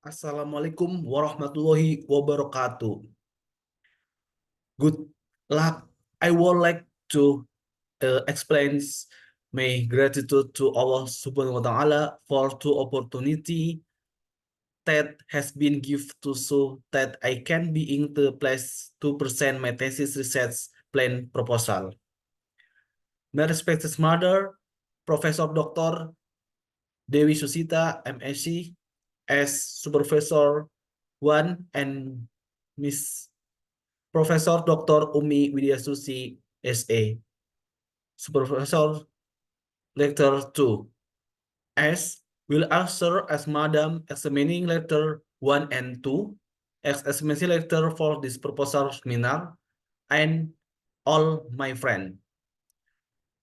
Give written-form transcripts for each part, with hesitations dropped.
Assalamualaikum warahmatullahi wabarakatuh. Good luck. I would like to explain my gratitude to Allah Subhanahu wa Taala for two opportunity that has been given to so that I can be in the place to present my thesis research plan proposal. My respected mother, Professor Dr. Dewi Susita, MSc, as Supervisor 1 and Miss Profesor Dr. Umi Widiasusi, SA, Supervisor Lecture 2, S will answer as Madam examining Lecture 1 and 2, as examination lecture for this proposal seminar, and all my friend.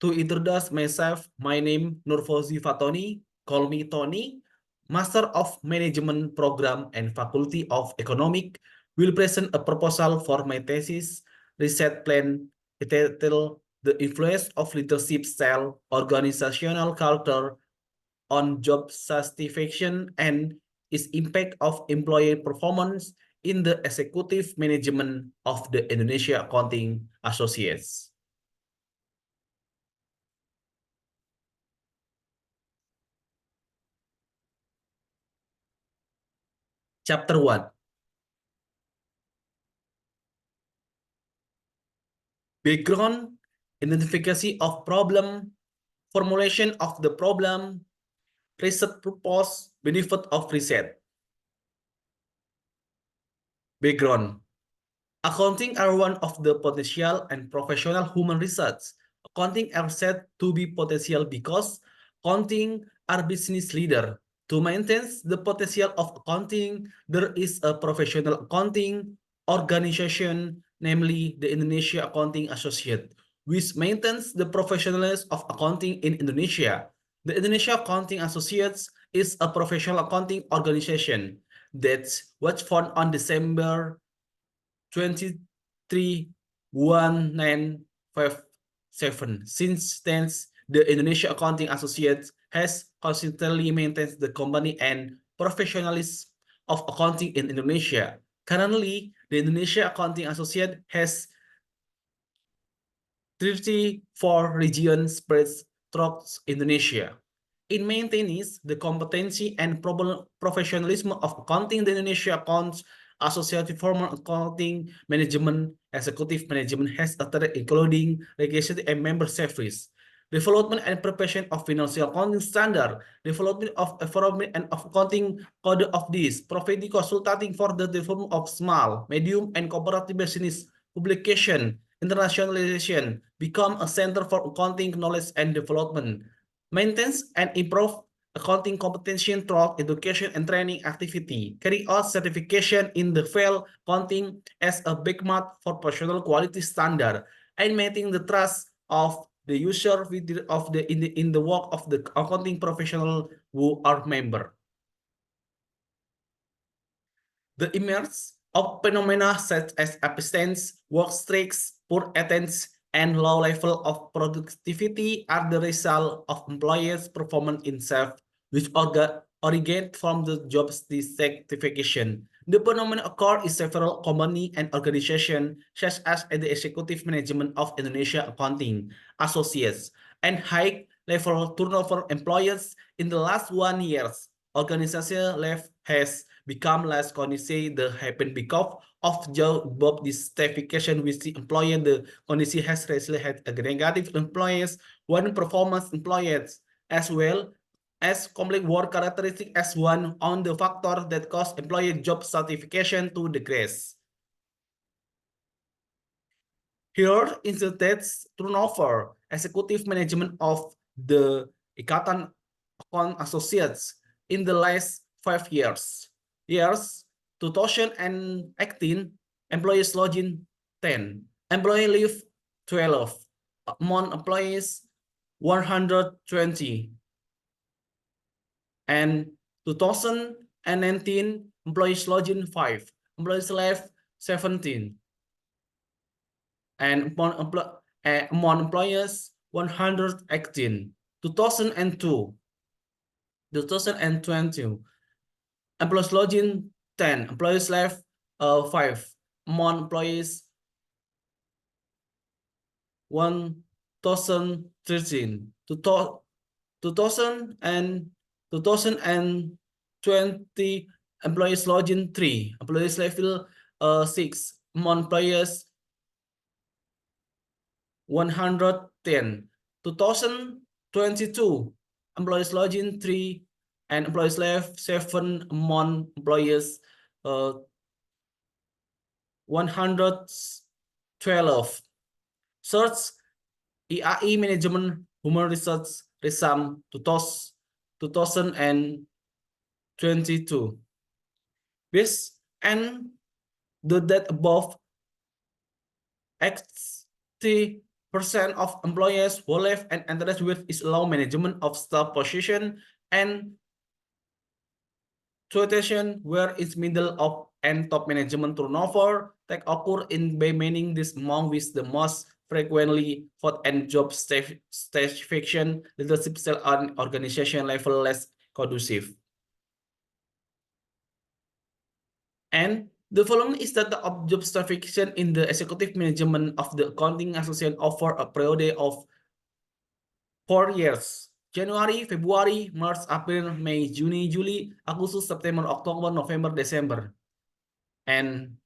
To introduce myself, my name Nurfauzi Fatoni, call me Tony, Master of Management Program and Faculty of Economic, will present a proposal for my thesis research plan entitled The Influence of Leadership Style, Organizational Culture on Job Satisfaction and its Impact of Employee Performance in the Executive Management of the Indonesia Accounting Associates. Chapter 1. Background, identification of problem, formulation of the problem, research purpose, benefit of research. Background. Accounting are one of the potential and professional human research. Accounting are said to be potential because accounting are business leader. To maintain the potential of accounting, there is a professional accounting organization, namely the Indonesia Accounting Associate, which maintains the professionalism of accounting in Indonesia. The Indonesia Accounting Associates is a professional accounting organization that was founded on December 23 1957. Since then, the Indonesia Accounting Associates has consistently maintained the company and professionalism of accounting in Indonesia. Currently, the Indonesia Accounting Associate has 34 regions spread throughout Indonesia. In maintaining the competency and professionalism of accounting, the Indonesia Accounts Associated Formal Accounting Management Executive Management has authority including regulation and member service, development and preparation of financial accounting standard, development of environment and of accounting code of this, providing consulting for the development of small, medium, and cooperative business publication, internationalization, become a center for accounting knowledge and development, maintains and improve accounting competency throughout education and training activity, carry out certification in the field accounting as a benchmark for professional quality standard, and maintain the trust of the user of in the work of the accounting professional who are member. The emergence of phenomena such as absence, work streaks, poor attendance, and low level of productivity are the result of employers' performance in self, which originate from the job dissatisfaction. The phenomenon occur in several companies and organizations, such as the Executive Management of Indonesia Accounting Associates, and high-level turnover employers in the last 1 year. Organization life has become less conducive the happen because of job dissatisfaction with the employer. The condition has recently had a negative employees, one performance employees, as well as complex work characteristic as one on the factor that cause employee job certification to decrease. Here is the turnover executive management of the Ikatan Account Associates in the last 5 years. Years 2018, employees login 10, employee leave 12, among employees 120, and 2019 employees login 5, employees left 17, and among employers 118. 2002, 2020, Employees login 10, employees left 5, among employees 1013, 2000 and 2020 employees login 3, employees level 6, among employees 110, 2022 employees login 3 and employees left 7, among employees 112. Search EAI Management Human Resource Resum 2022. Based and the that above 80% of employees who left and entered with is low management of staff position and situation where it's middle of and top management turnover take occur in by meaning this among with the most frequently fought and job satisfaction leadership style and organization level less conducive. And the following is that of job satisfaction in the executive management of the accounting association over a period of 4 years. January, Februari, March, April, Mei, Juni, Juli, Agustus, September, October, November, December. And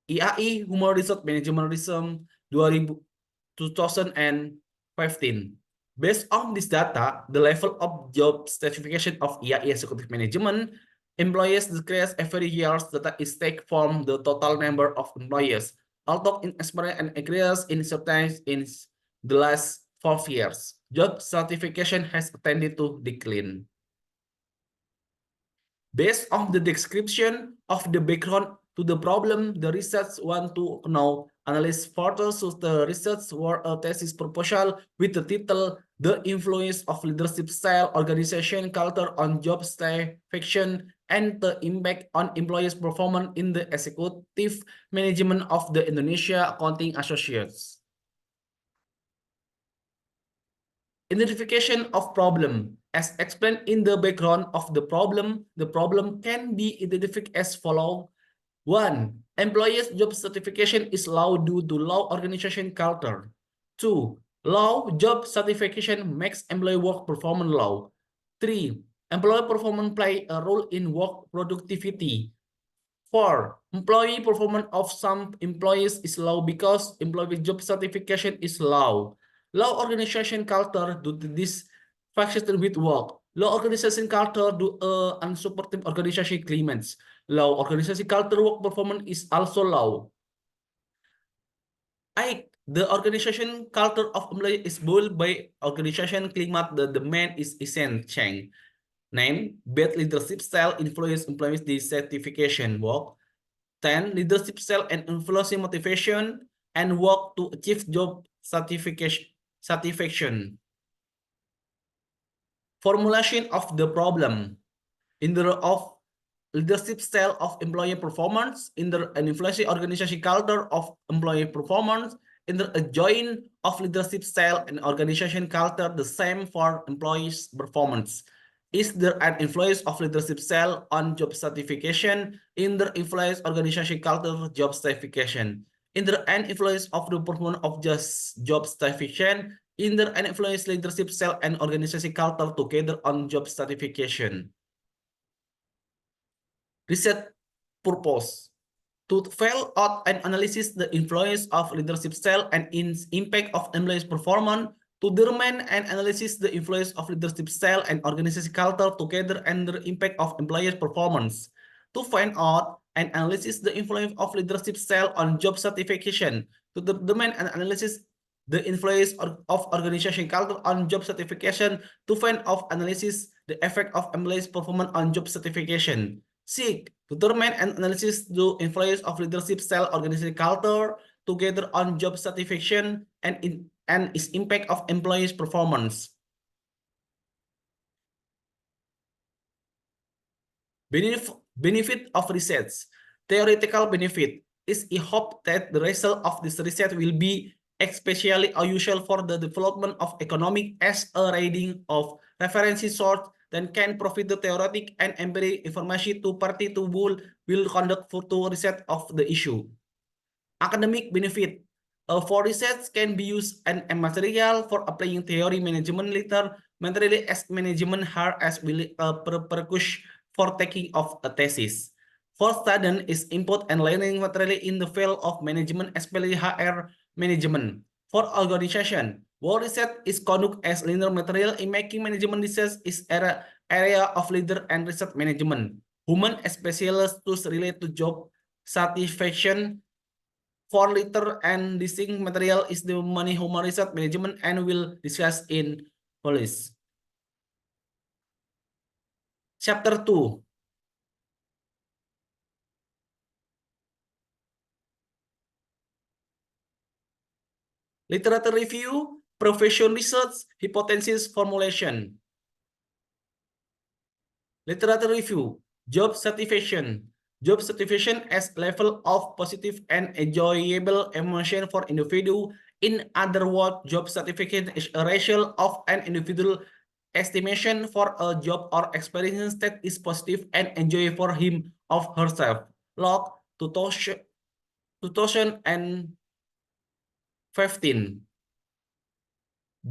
IAI Human Resource Management Resum 2015. Based on this data, the level of job certification of IAI Executive Management employees decrease every year. Data is taken from the total number of employees, although in experience and increase in certain in the last 4 years. Job certification has tended to decline. Based on the description of the background to the problem, the research want to know analyze further so the research were a thesis proposal with the title The Influence of Leadership Style, Organization Culture on Job Satisfaction and the Impact on Employees' Performance in the Executive Management of the Indonesia Accounting Associates. Identification of problem. As explained in the background of the problem can be identified as follows. 1. Employees' job certification is low due to low organization culture. 2. Low job certification makes employee work performance low. 3. Employee performance play a role in work productivity. 4. Employee performance of some employees is low because employee job certification is low. Low organization culture due to this fashion with work. Low organization culture due unsupportive organization climates. Low organization culture work performance is also low. 8. The organization culture of employee is built by organization climate. The demand is essential. 9. Bad leadership style influence employees dissatisfaction work. 10. Leadership style and influencing motivation and work to achieve job satisfaction. Formulation of the problem. In the of leadership style of employee performance, in the influencing organization culture of employee performance, in the joint of leadership style and organization culture the same for employees' performance. Is there an influence of leadership style on job certification? In the influence organization culture job certification. In the influence of the performance of just job certification. In the influence leadership style and organization culture together on job certification. Research purpose. To fill out and analyze the influence of leadership style and its impact of employees' performance, to determine and analyze the influence of leadership style and organization culture together and the impact of employees' performance. To find out and analyze the influence of leadership style on job certification. To determine and analyze the influence of organization culture on job certification. To find out analysis the effect of employees' performance on job certification. 6. Determine and analyze the influence of leadership style organization culture together on job satisfaction and its impact of employees' performance. Benefit of research. Theoretical benefit is a hope that the result of this research will be especially useful for the development of economic as a reading of reference source then can provide the theoretic and empirical information to party to will conduct further research of the issue. Academic benefit. For research can be used and a material for applying theory management later materially as management hard as will percussion for taking of a thesis. For student is input and learning material in the field of management, especially HR management. For organization, while research is conducted as linear material in making management research is area of leader and research management. Human specialists relate to job satisfaction for litter and distinct material is the money human research management and will discuss in police. Chapter 2. Literature review, profession research, hypothesis formulation. Literature review, job satisfaction. Job satisfaction as level of positive and enjoyable emotion for individual. In other words, job satisfaction is a ratio of an individual estimation for a job or experience that is positive and enjoyable for him of herself. Log 2015.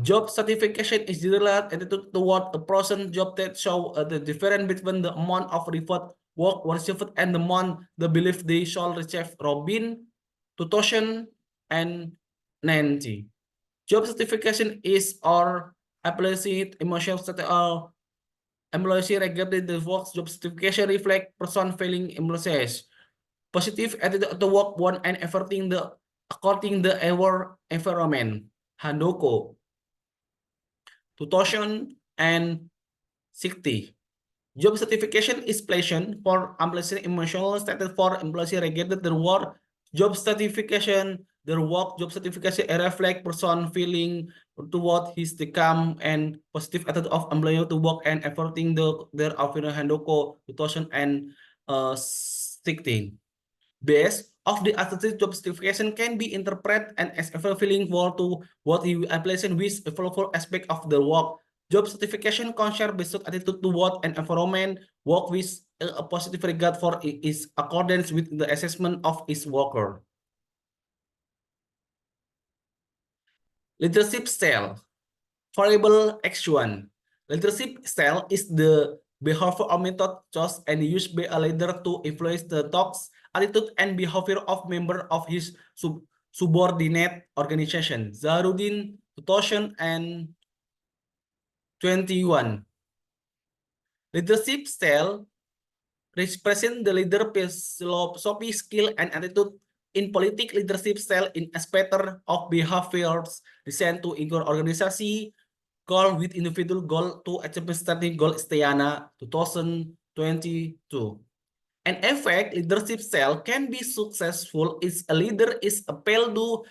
Job certification is general attitude toward a person job that show the difference between the amount of reward work received and the amount the belief they shall receive. Robin 2090. Job certification is or implicit emotional state or employee regarding the work job certification reflect person feeling employees. Positive attitude to work one and everything the according the our environment. Handoko 2060. Job certification is pleasant for employee emotional status for employee regarding their work. Job certification, their work job certification reflect person feeling toward his the calm and positive attitude of employee to work and efforting their Alvino Handoko 2016. Base of the attitude job certification can be interpreted and as a fulfilling word to what you applies with a full aspect of the work. Job certification concern based attitude toward an environment work with a positive regard for is accordance with the assessment of its worker. Leadership style. Variable X1. Leadership style is the behavior or method chosen and used by a leader to influence the thoughts, attitude, and behavior of members of his subordinate organization. Zaharuddin, 2021. Leadership style represents the leader philosophy, skill, and attitude in politic leadership style in a spectrum of behaviors designed to include organization goal with individual goal to achieve starting goal Istayana 2022. In effect, leadership style can be successful if a leader is able to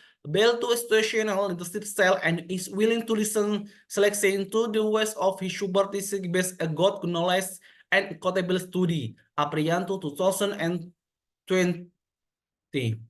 situational leadership style and is willing to listen, selecting to the ways of his subordinates based a good knowledge and accountable study. Aprianto 2020.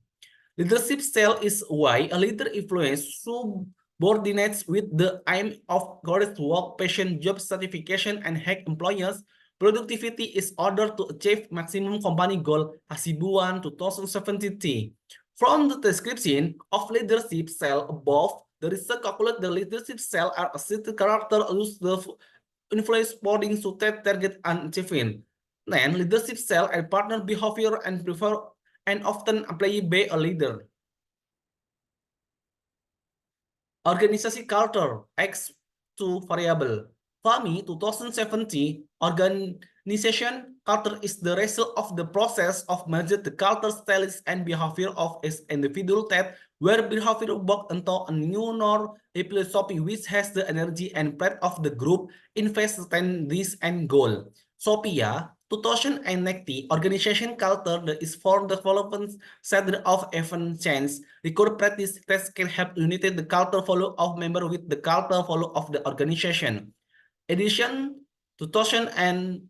Leadership style is why a leader influences subordinates with the aim of correct work, passion, job certification, and hack employers. Productivity is ordered to achieve maximum company goal, Hasibuan 2017. From the description of leadership style above, the research calculate the leadership style are a set character use the influence boarding to target and achieving. Then leadership style and partner behavior and prefer and often applied by a leader. Organisasi culture, X2 variable. FAMI 2070, organization culture is the result of the process of measure the culture, styles, and behavior of its individual that where behavior work into a new norm, a philosophy which has the energy and pride of the group invest in this end goal. Sophia 2090 organization culture that is for the development center of event change. Record practice that can help unite the culture follow of member with the culture follow of the organization. Edition 2060.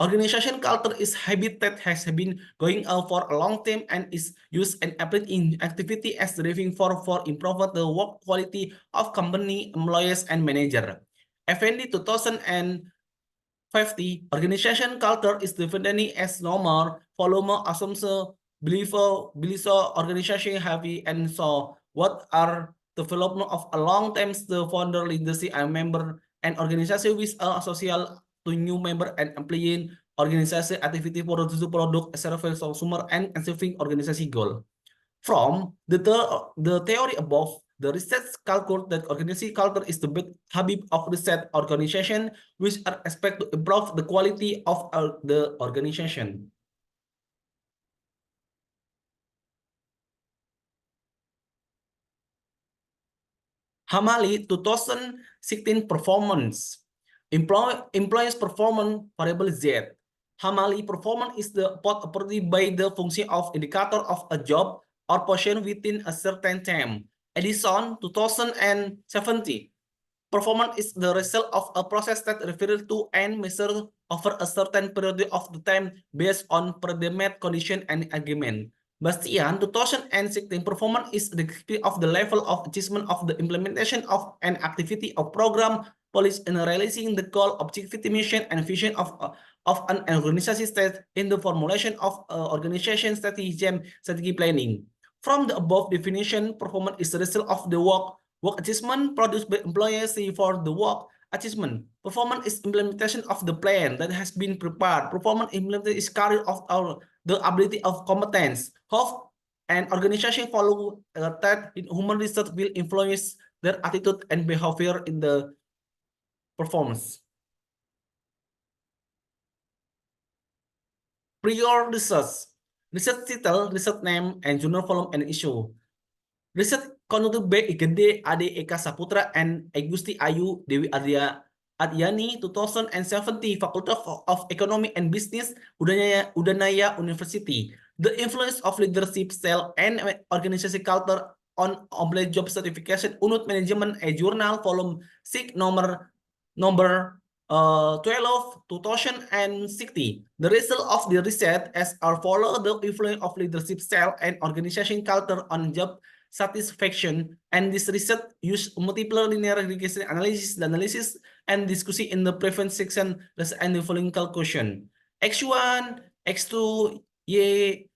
Organization culture is habit that has been going on for a long time and is used and applied in activity as driving for improve the work quality of company, employees, and manager. FND 2050, organization culture is defined as normal, volume, assumption, belief, organization heavy, and so what are development of a long-term the founder leadership and member and organization with a social to new member and employee organization activity product service consumer and achieving organization goal. From the theory above, the research calculate that organization culture is the big habit of research organization, which are expect to improve the quality of the organization. Hamali 2016 performance. Employees performance variable Z. Hamali performance is the property by the function of indicator of a job or position within a certain time. Edison 2070. Performance is the result of a process that refers to and measure over a certain period of the time based on predetermined condition and agreement. Bastian 2016 performance is the description of the level of achievement of the implementation of an activity of program policy in realizing the goal, objective, mission, and vision of an organization state in the formulation of organization strategy planning. From the above definition, performance is the result of the work achievement produced by employees for the work achievement. Performance is implementation of the plan that has been prepared. Performance implementation is carried of the ability of competence. How an organization follow that in human research will influence their attitude and behavior in the performance. Prior research. Research title, research name, and journal volume and issue. Research conducted by Igede Ade Eka Saputra and Agusti Ayu Dewi Adyani 2070, Faculty of Economy and Business, Udanaya University. The influence of leadership style and organization culture on employee job certification, Unit Management, a journal, volume 6, number 12, 2060. The result of the research as are follow the influence of leadership style and organization culture on job satisfaction, and this research use multiple linear regression analysis and discussion in the preference section and the following calculation. X1, X2, Y,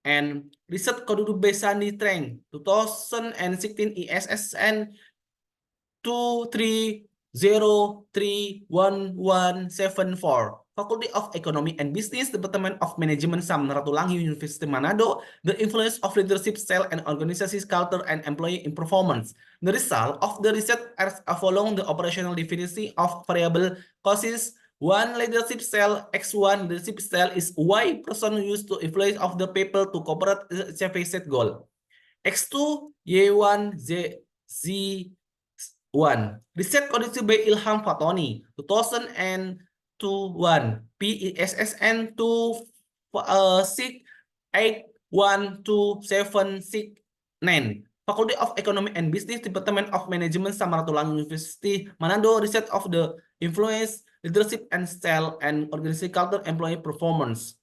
and research conducted by Sandy Trang, 2016 ESSN 230311174. Faculty of Economy and Business, Department of Management, Samratulangi University Manado, the influence of leadership style and organization culture and employee in performance. The result of the research are following the operational definition of variable causes. One leadership style, X1 leadership style is Y person used to influence of the people to cooperate set goal. X2, Y1, Z1. Research conducted by Ilham Fatoni, 2021, PESSN 2681279. Faculty of Economy and Business, Department of Management, Samratulangi University Manado, research of the influence, leadership and style and organizational culture employee performance.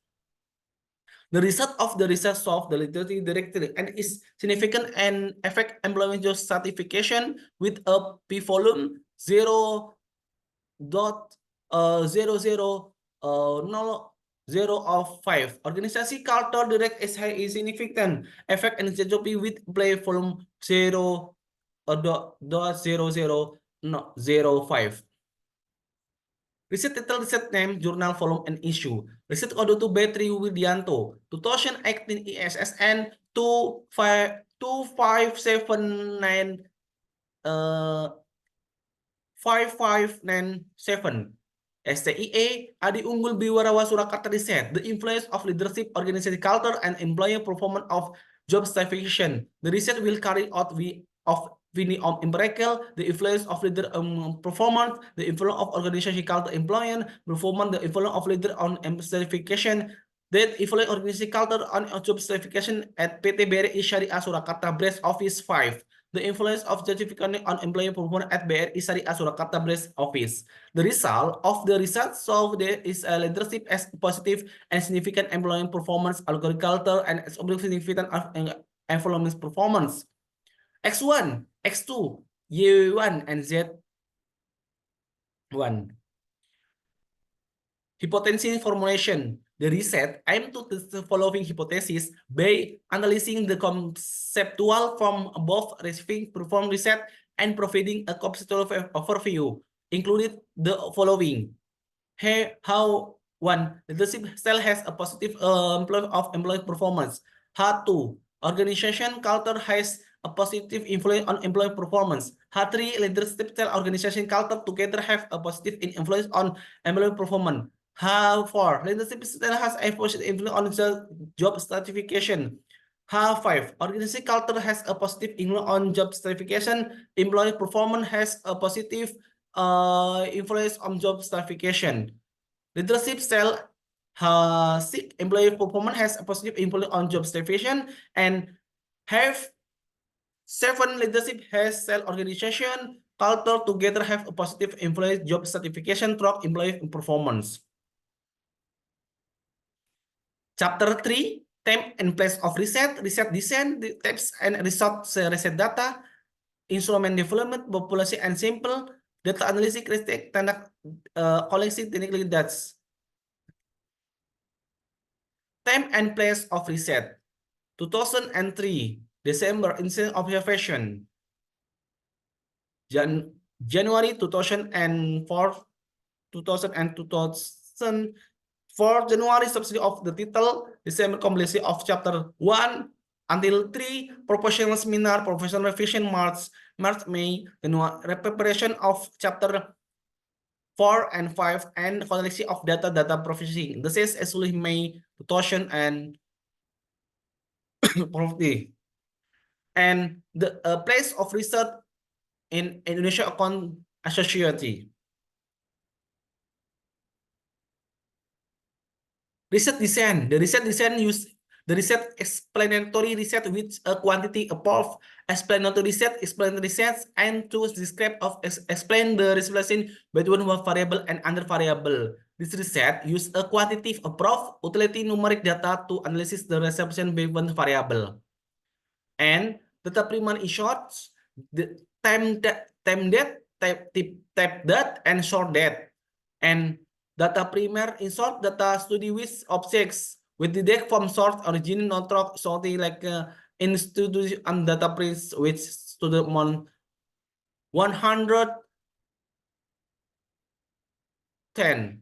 The result of the research solve the literacy directory and is significant and affect employment job certification with a p volume 0.00005. Organization culture direct is high is significant effect and job with play volume 0.00005. Research title, research name, journal, volume, and issue. Research audio to Battery Widianto, 2018 ESSN 2579 5597. STIA, Adi Unggul Biwarawa Surakarta Research, the influence of leadership, organization culture, and employer performance of job satisfaction. The research will carry out of Vinny empirical, the influence of leader performance, the influence of organization culture employment, performance, the influence of leader on certification, that influence organization culture on job certification at PT BRI Syariah Surakarta Branch Office 5. The influence of certificate on employee performance at BRI Syariah Surakarta Branch Office. The result of the research so there is a leadership as positive and significant employee performance, agriculture, and significant employment performance. X1, X2, Y1, and Z 1. Hypothesis formulation. The research aimed to test the following hypothesis by analyzing the conceptual from above, receiving performed research, and providing a conceptual overview, included the following. How 1. Leadership style has a positive employee performance. H2. Organization culture has a positive influence on employee performance. H3. Leadership style organization culture together have a positive influence on employee performance. H4. Leadership style has a positive influence on job stratification. H5. Organization culture has a positive influence on job stratification. Employee performance has a positive influence on job stratification. Leadership style employee performance has a positive influence on job stratification, and have 7. Leadership has cell organization culture together have a positive influence job stratification through employee performance. Chapter 3, time and place of research design, types and research data, instrument development, population and sample, data analysis, collection, technically that's time and place of research. 2003, December incident observation. January 2004, 2004, January subsidy of the title, December completion of chapter 1 until 3, professional seminar, professional revision, March, May, preparation of chapter 4 and 5, and collection of data processing. This is actually May 2040. And the place of research in Indonesia Account Association. Research design. The research design use the research explanatory research with a quantity above explanatory research, and to describe of explain the relation between one variable and another variable. This research use a quantitative approach, utility numeric data to analysis the relation between one variable. And data primer in short, the time that, type that, and sort that. And data primer in short, data study with objects with the deck from source origin, not something like in studio and data prints with student 110.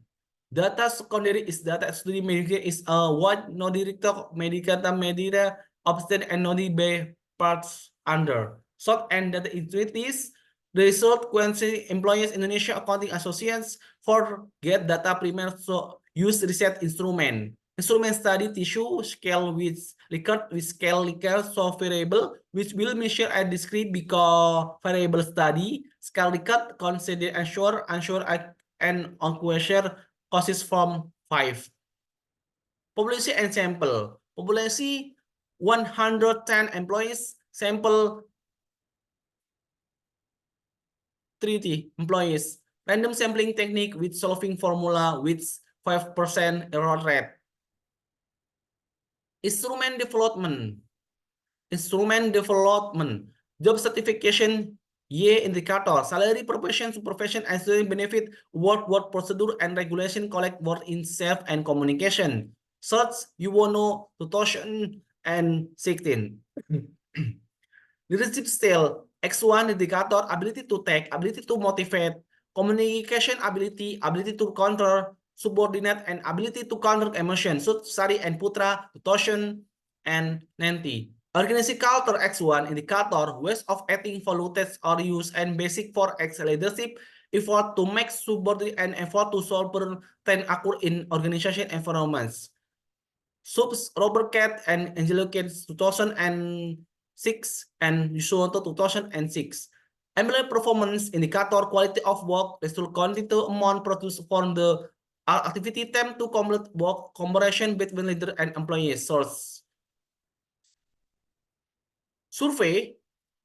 Data secondary is data study medical is a what no director medicata medida obstant and nodi by parts under. Short and data utilities. The result quantity employees Indonesia Accounting Associates for get data primer so use research instrument. Instrument study tissue scale with record with scale record so variable which will measure a discrete because variable study scale record consider unsure and unquestioned causes from 5. Population and sample. Population 110 employees, sample 30 employees. Random sampling technique with solving formula with 5% error rate. Instrument development. Job certification indicator, salary, profession, supervision, and student benefit, work procedure, and regulation, collect word in self and communication. Search UONO 2016. Leadership style, X1 indicator, ability to take, ability to motivate, communication ability, ability to counter, subordinate, and ability to counter emotion. Sari and Putra 2090. Organization culture X1 indicator, ways of acting, values or use, and basic for X leadership, effort to make subordinate and effort to solve ten occur in organization environments. Subs Robert Cat and Angelo Cat 2006 and Yusuwanto 2006. Employee performance indicator, quality of work, result quantity amount produced from the activity time to complete work, collaboration between leader and employee source. Survey,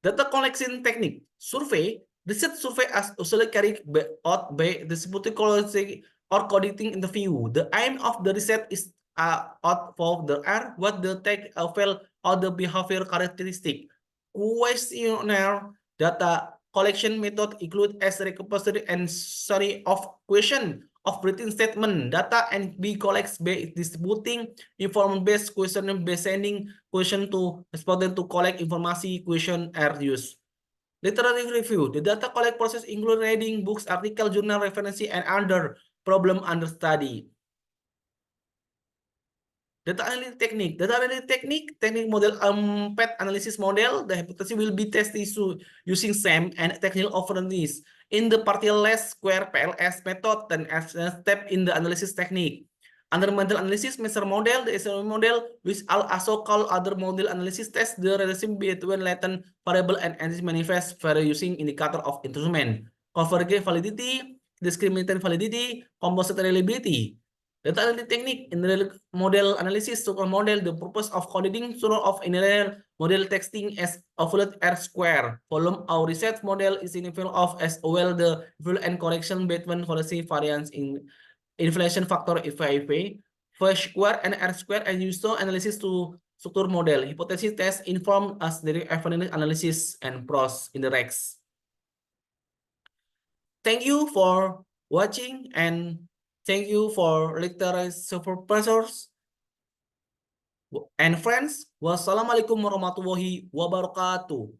data collection technique. Survey, research survey as usually carried out by the psychology or coding interview. The aim of the research is out for the R, what the take fail or the behavior characteristic. Questionnaire data collection method include as repository and series of question of written statement. Data and be collects by distributing information-based question by sending question to respondent to collect information question are used. Literary review. The data collect process include reading books, article, journal reference, and other problem under study. Data analysis technique. Data analysis technique model PET analysis model. The hypothesis will be tested using SAM and technical opportunities in the partierless square PLS method and as a step in the analysis technique. Under model analysis measure model, the SME model, which also called other model analysis test the relationship between latent variable and entity manifest vary using indicator of instrument. Convergent validity, discriminant validity, composite reliability. Data analysis technique in the model analysis to model the purpose of coding sort of inner model texting as evaluate R square. Volume our research model is in field of as well the full and correction between policy variance in inflation factor FIV, V square and R square and use to analysis to structure model. Hypothesis test inform as the analysis and pros in the Rex. Thank you for watching and thank you for literacy supervisors and friends. Wassalamualaikum warahmatullahi wabarakatuh.